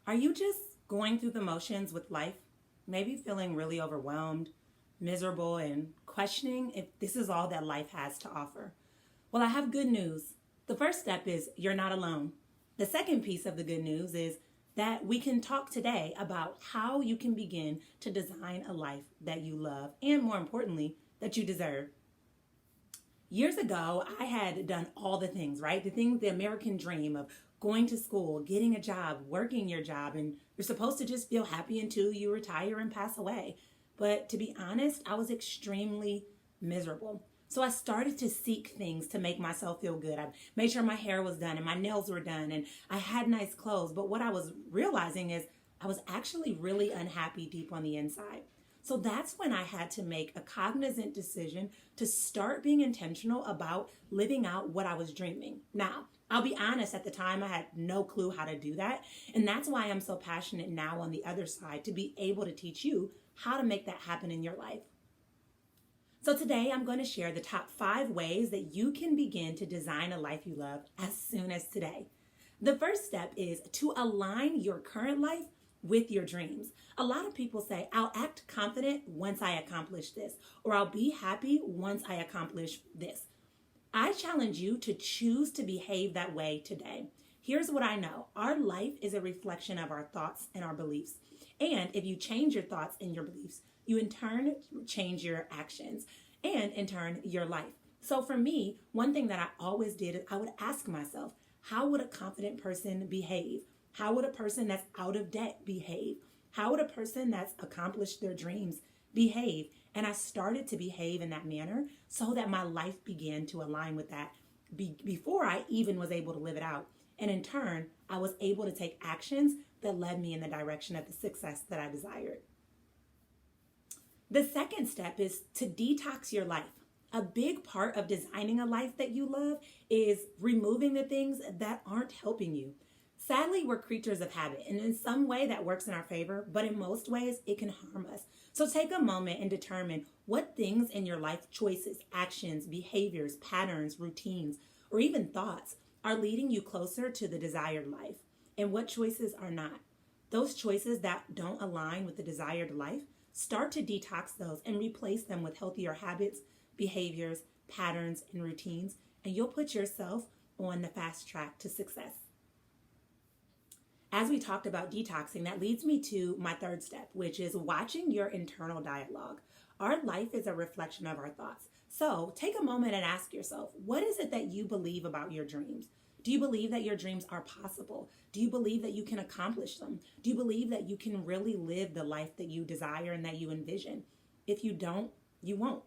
Are you just going through the motions with life? Maybe feeling really overwhelmed, miserable, and questioning if this is all that life has to offer? Well, I have good news. The first step is you're not alone. The second piece of the good news is that we can talk today about how you can begin to design a life that you love and, more importantly, that you deserve. Years ago, I had done all the things, right? The things, the American dream of going to school, getting a job, working your job, and you're supposed to just feel happy until you retire and pass away. But to be honest, I was extremely miserable. So I started to seek things to make myself feel good. I made sure my hair was done and my nails were done and I had nice clothes. But what I was realizing is I was actually really unhappy deep on the inside. So that's when I had to make a cognizant decision to start being intentional about living out what I was dreaming. Now, I'll be honest, at the time I had no clue how to do that. And that's why I'm so passionate now on the other side to be able to teach you how to make that happen in your life. So today I'm going to share the top 5 ways that you can begin to design a life you love as soon as today. The first step is to align your current life with your dreams. A lot of people say, I'll act confident once I accomplish this, or I'll be happy once I accomplish this. I challenge you to choose to behave that way today. Here's what I know. Our life is a reflection of our thoughts and our beliefs. And if you change your thoughts and your beliefs, you in turn change your actions and in turn your life. So for me, one thing that I always did is I would ask myself, how would a confident person behave? How would a person that's out of debt behave? How would a person that's accomplished their dreams behave? And I started to behave in that manner so that my life began to align with that before I even was able to live it out. And in turn, I was able to take actions that led me in the direction of the success that I desired. The second step is to detox your life. A big part of designing a life that you love is removing the things that aren't helping you. Sadly, we're creatures of habit, and in some way that works in our favor, but in most ways it can harm us. So take a moment and determine what things in your life choices, actions, behaviors, patterns, routines, or even thoughts are leading you closer to the desired life, and what choices are not. Those choices that don't align with the desired life, start to detox those and replace them with healthier habits, behaviors, patterns, and routines, and you'll put yourself on the fast track to success. As we talked about detoxing, that leads me to my third step, which is watching your internal dialogue. Our life is a reflection of our thoughts. So take a moment and ask yourself, what is it that you believe about your dreams? Do you believe that your dreams are possible? Do you believe that you can accomplish them? Do you believe that you can really live the life that you desire and that you envision? If you don't, you won't.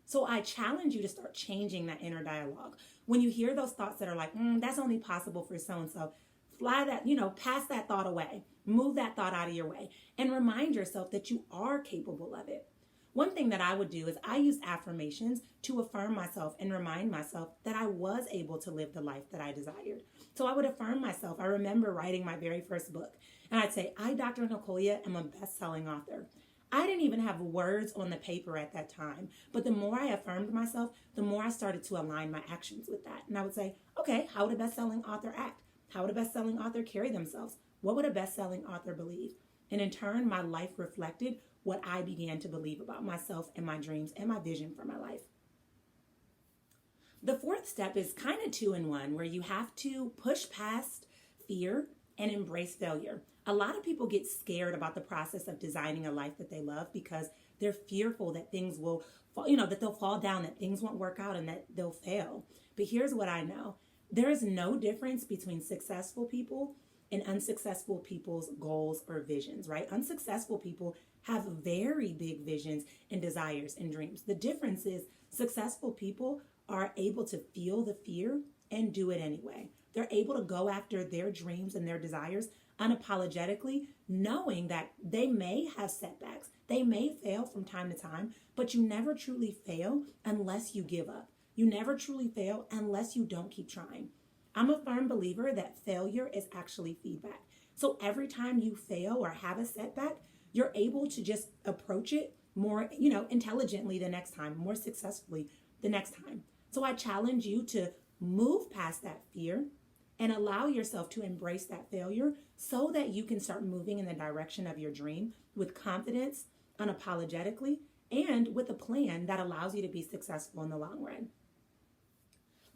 So I challenge you to start changing that inner dialogue. When you hear those thoughts that are like, that's only possible for so-and-so, fly that, pass that thought away. Move that thought out of your way and remind yourself that you are capable of it. One thing that I would do is I use affirmations to affirm myself and remind myself that I was able to live the life that I desired. So I would affirm myself. I remember writing my very first book and I'd say, I, Dr. Nicolia, am a best-selling author. I didn't even have words on the paper at that time, but the more I affirmed myself, the more I started to align my actions with that. And I would say, okay, how would a best-selling author act? How would a best-selling author carry themselves? What would a best-selling author believe? And in turn, my life reflected what I began to believe about myself and my dreams and my vision for my life. The fourth step is kind of 2-in-1, where you have to push past fear and embrace failure. A lot of people get scared about the process of designing a life that they love because they're fearful that things will fall, that they'll fall down, that things won't work out, and that they'll fail. But here's what I know. There is no difference between successful people and unsuccessful people's goals or visions, right? Unsuccessful people have very big visions and desires and dreams. The difference is successful people are able to feel the fear and do it anyway. They're able to go after their dreams and their desires unapologetically, knowing that they may have setbacks. They may fail from time to time, but you never truly fail unless you give up. You never truly fail unless you don't keep trying. I'm a firm believer that failure is actually feedback. So every time you fail or have a setback, you're able to just approach it more, intelligently the next time, more successfully the next time. So I challenge you to move past that fear and allow yourself to embrace that failure so that you can start moving in the direction of your dream with confidence, unapologetically, and with a plan that allows you to be successful in the long run.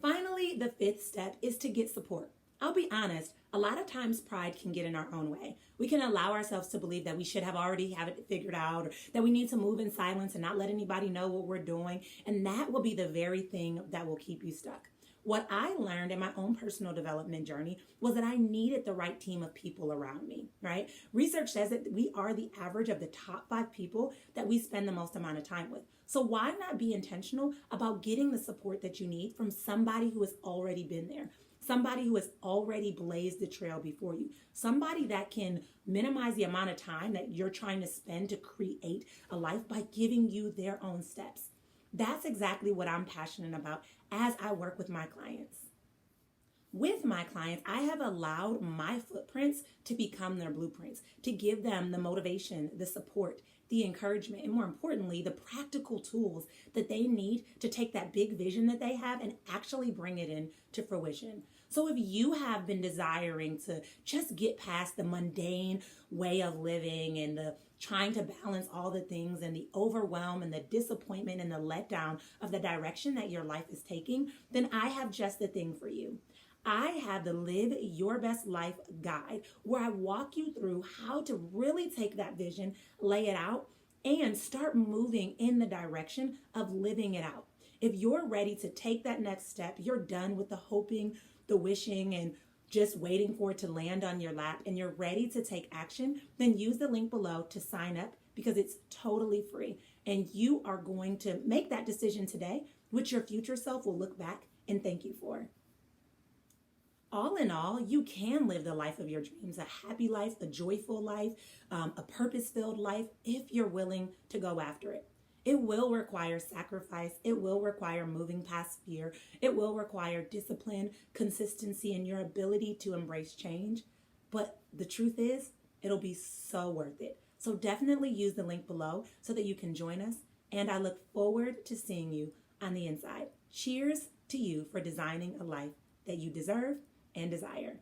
Finally, the fifth step is to get support. I'll be honest, a lot of times pride can get in our own way. We can allow ourselves to believe that we should already have it figured out, or that we need to move in silence and not let anybody know what we're doing. And that will be the very thing that will keep you stuck. What I learned in my own personal development journey was that I needed the right team of people around me, right? Research says that we are the average of the top 5 people that we spend the most amount of time with. So why not be intentional about getting the support that you need from somebody who has already been there? Somebody who has already blazed the trail before you. Somebody that can minimize the amount of time that you're trying to spend to create a life by giving you their own steps. That's exactly what I'm passionate about as I work with my clients. With my clients, I have allowed my footprints to become their blueprints, to give them the motivation, the support, the encouragement, and more importantly, the practical tools that they need to take that big vision that they have and actually bring it into fruition. So if you have been desiring to just get past the mundane way of living and the trying to balance all the things and the overwhelm and the disappointment and the letdown of the direction that your life is taking, then I have just the thing for you. I have the Live Your Best Life guide where I walk you through how to really take that vision, lay it out, and start moving in the direction of living it out. If you're ready to take that next step, you're done with the hoping, the wishing, and just waiting for it to land on your lap, and you're ready to take action, then use the link below to sign up because it's totally free. And you are going to make that decision today, which your future self will look back and thank you for. All in all, you can live the life of your dreams, a happy life, a joyful life, a purpose-filled life, if you're willing to go after it. It will require sacrifice. It will require moving past fear. It will require discipline, consistency, and your ability to embrace change. But the truth is, it'll be so worth it. So definitely use the link below so that you can join us. And I look forward to seeing you on the inside. Cheers to you for designing a life that you deserve and desire.